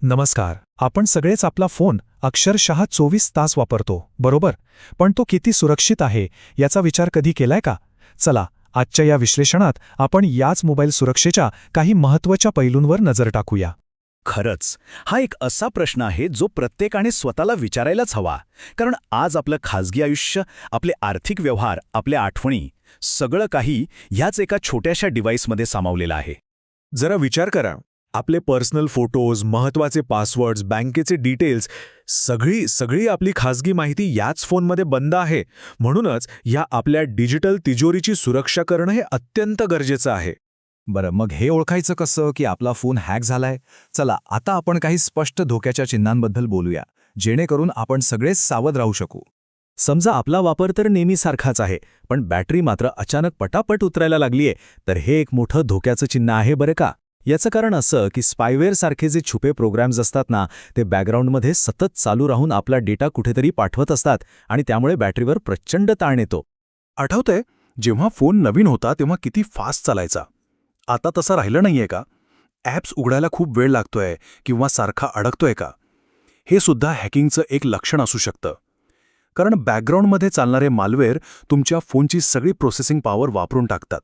नमस्कार. आपण सगळेच आपला फोन अक्षरशः 24 तास वापरतो, बरोबर? पण तो किती सुरक्षित आहे याचा विचार कधी केलाय का? चला, आजच्या या विश्लेषणात आपण याच मोबाईल सुरक्षेच्या काही महत्त्वाच्या पैलूंवर नजर टाकूया. खरंच हा एक असा प्रश्न आहे जो प्रत्येकाने स्वतःला विचारायलाच हवा. कारण आज आपलं खाजगी आयुष्य, आपले आर्थिक व्यवहार, आपल्या आठवणी, सगळं काही ह्याच एका छोट्याशा डिव्हाइसमध्ये सामावलेलं आहे. जरा विचार करा, आपले पर्सनल फोटोज, महत्त्वाचे पासवर्ड्स, बँकेचे डिटेल्स, सगळी आपली खाजगी माहिती याच फोनमध्ये बंद आहे. म्हणूनच या आपल्या डिजिटल तिजोरीची सुरक्षा करणं हे अत्यंत गरजेचं आहे. बरं, मग हे ओळखायचं कसं की आपला फोन हॅक झालाय? चला, आता आपण काही स्पष्ट धोक्याच्या चिन्हांबद्दल बोलूया, जेणेकरून आपण सगळेच सावध राहू शकू. समजा आपला वापर तर नेहमी सारखाच आहे, पण बॅटरी मात्र अचानक पटापट उतरायला लागलीये, तर हे एक मोठं धोक्याचं चिन्ह आहे बरं का. याचं कारण असं की स्पायवेअरसारखे जे छुपे प्रोग्राम्स असतात ना, ते बॅकग्राऊंडमध्ये सतत चालू राहून आपला डेटा कुठेतरी पाठवत असतात आणि त्यामुळे बॅटरीवर प्रचंड ताण येतो. आठवतंय, जेव्हा फोन नवीन होता तेव्हा किती फास्ट चालायचा. आता तसं राहिलं नाहीये का? ॲप्स उघडायला खूप वेळ लागतोय किंवा सारखा अडकतोय का? हे सुद्धा हॅकिंगचं एक लक्षण असू शकतं. कारण बॅकग्राऊंडमध्ये चालणारे मालवेअर तुमच्या फोनची सगळी प्रोसेसिंग पॉवर वापरून टाकतात.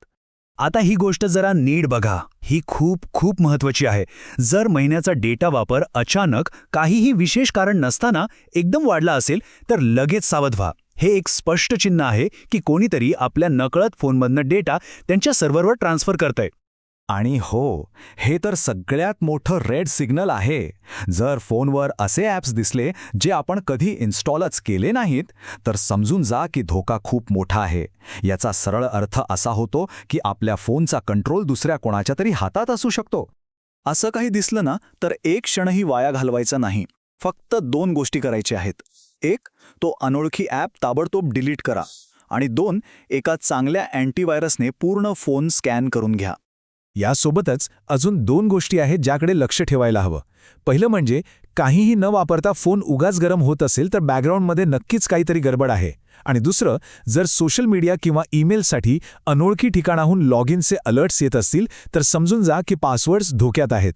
आता ही गोष्ट जरा नीट बघा, ही खूप महत्त्वाची आहे. जर महिन्याचा डेटा वापर अचानक काहीही विशेष कारण नसताना एकदम वाढला असेल, तर लगेच सावध व्हा. हे एक स्पष्ट चिन्ह आहे की कोणीतरी आपल्या नकळत फोनमधनं डेटा त्यांच्या सर्व्हरवर ट्रान्सफर करतंय. आणि हो, हे तर सगळ्यात मोठं रेड सिग्नल आहे. जर फोनवर असे ॲप्स दिसले जे आपण कधी इन्स्टॉलच केले नाहीत, तर समजून जा की धोका खूप मोठा आहे. याचा सरळ अर्थ असा होतो की आपल्या फोनचा कंट्रोल दुसऱ्या कोणाच्या तरी हातात असू शकतो. असं काही दिसलं ना, तर एक क्षणही वाया घालवायचा नाही. फक्त 2 गोष्टी करायच्या आहेत. 1, तो अनोळखी ॲप ताबडतोब डिलीट करा. आणि 2, एका चांगल्या अँटीव्हायरसने पूर्ण फोन स्कॅन करून घ्या. यासोबतच अजून 2 गोष्टी आहेत ज्याकडे लक्ष ठेवायला हवं. पहिलं म्हणजे काहीही न वापरता फोन उगाच गरम होत असेल तर बॅकग्राऊंडमध्ये नक्कीच काहीतरी गडबड आहे. आणि दुसरं, जर सोशल मीडिया किंवा ईमेलसाठी अनोळखी ठिकाणाहून लॉग इनचे अलर्ट्स येत असतील तर समजून जा की पासवर्ड्स धोक्यात आहेत.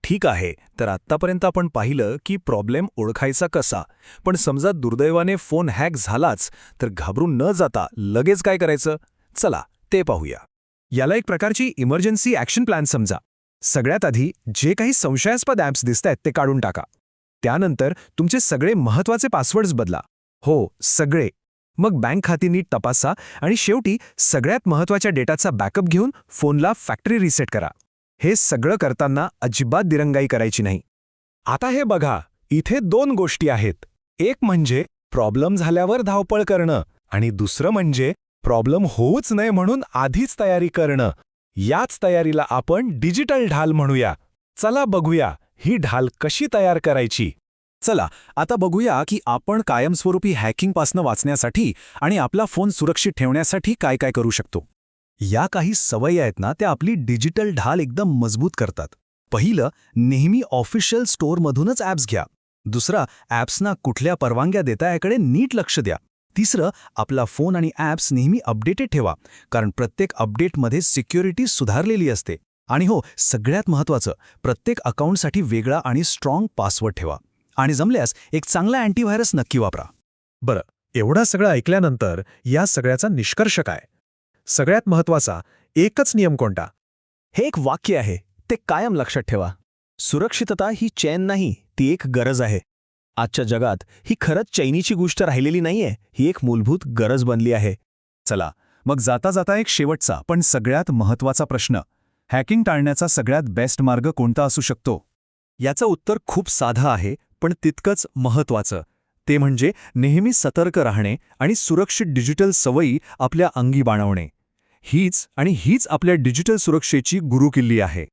ठीक आहे, तर आत्तापर्यंत आपण पाहिलं की प्रॉब्लेम ओळखायचा कसा. पण समजा दुर्दैवाने फोन हॅक झालाच, तर घाबरून न जाता लगेच काय करायचं? चला, ते पाहूया. याला एक प्रकारची इमर्जन्सी ॲक्शन प्लॅन समजा. सगळ्यात आधी जे काही संशयास्पद ॲप्स दिसतायत ते काढून टाका. त्यानंतर तुमचे सगळे महत्त्वाचे पासवर्ड्स बदला. हो, सगळे. मग बँक खाती नीट तपासा आणि शेवटी सगळ्यात महत्त्वाच्या डेटाचा बॅकअप घेऊन फोनला फॅक्टरी रिसेट करा. हे सगळं करताना अजिबात दिरंगाई करायची नाही. आता हे बघा, इथे 2 गोष्टी आहेत. एक म्हणजे प्रॉब्लेम झाल्यावर धावपळ करणं आणि दुसरं म्हणजे प्रॉब्लेम होऊच नये म्हणून आधीच तयारी करणं. याच तयारीला आपण डिजिटल ढाल म्हणूया. चला बघूया ही ढाल कशी तयार करायची. चला, आता बघूया की आपण कायमस्वरूपी हॅकिंगपासून वाचण्यासाठी आणि आपला फोन सुरक्षित ठेवण्यासाठी काय काय करू शकतो. या काही सवयी आहेत ना, त्या आपली डिजिटल ढाल एकदम मजबूत करतात. पहिलं, नेहमी ऑफिशियल स्टोअरमधूनच ॲप्स घ्या. दुसरा, ॲप्सना कुठल्या परवानग्या देता याकडे नीट लक्ष द्या. तिसरं, आपला फोन आणि ॲप्स नेहमी अपडेटेड ठेवा, कारण प्रत्येक अपडेटमध्ये सिक्युरिटी सुधारलेली असते. आणि हो, सगळ्यात महत्त्वाचं, प्रत्येक अकाउंटसाठी वेगळा आणि स्ट्रॉंग पासवर्ड ठेवा. आणि जमल्यास एक चांगला अँटीव्हायरस नक्की वापरा. बरं, एवढं सगळं ऐकल्यानंतर या सगळ्याचा निष्कर्ष काय? सगळ्यात महत्त्वाचा एकच नियम कोणता? हे एक वाक्य आहे, ते कायम लक्षात ठेवा. सुरक्षितता ही चैन नाही, ती एक गरज आहे. आजच्या जगात ही खरंच चैनीची गोष्ट राहिलेली नाहीये, ही एक मूलभूत गरज बनली आहे. चला, मग जाता जाता एक शेवटचा पण सगळ्यात महत्त्वाचा प्रश्न. हॅकिंग टाळण्याचा सगळ्यात बेस्ट मार्ग कोणता असू शकतो? याचं उत्तर खूप साधं आहे, पण तितकंच महत्त्वाचं. ते म्हणजे नेहमी सतर्क राहणे आणि सुरक्षित डिजिटल सवयी आपल्या अंगी बाणवणे. हीच आपल्या डिजिटल सुरक्षेची गुरुकिल्ली आहे.